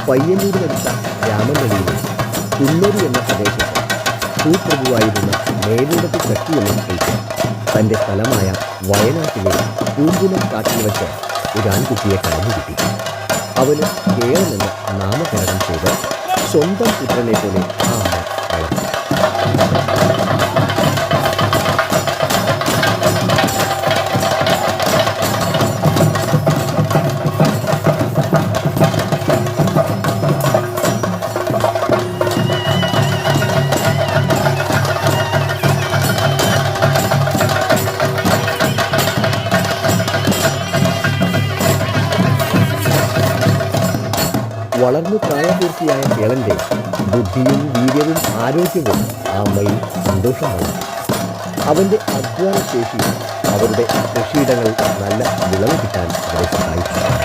പയ്യന്നൂരിനടുത്ത രാമനടിയിലെ കുന്നേരി എന്ന പ്രദേശത്ത് ഭൂപ്രഭുവായിരുന്ന മേലൂടത്ത് ചക്കി എന്ന സ്ത്രീക്ക് തൻ്റെ സ്ഥലമായ വയനാട്ടിലെ പൂങ്കുനം കാട്ടിൽ വെച്ച് ഒരു ആൺകുട്ടിയെ കടന്നുകിട്ടി. അവന് കേളനെന്ന് നാമകരണം ചെയ്ത് സ്വന്തം പുത്രനെ പോലെ ആ അമ്മ വളർത്തി. വളർന്നു പ്രായപൂർത്തിയായ കേളന്റെ ബുദ്ധിയും വീര്യവും ആരോഗ്യവും ആ അമ്മയിൽ സന്തോഷമാണ്. അവൻ്റെ അധ്വാനശേഷി അവരുടെ കൃഷിയിടങ്ങൾ നല്ല വിളവ് കിട്ടാൻ അവരെ സഹായിച്ചു.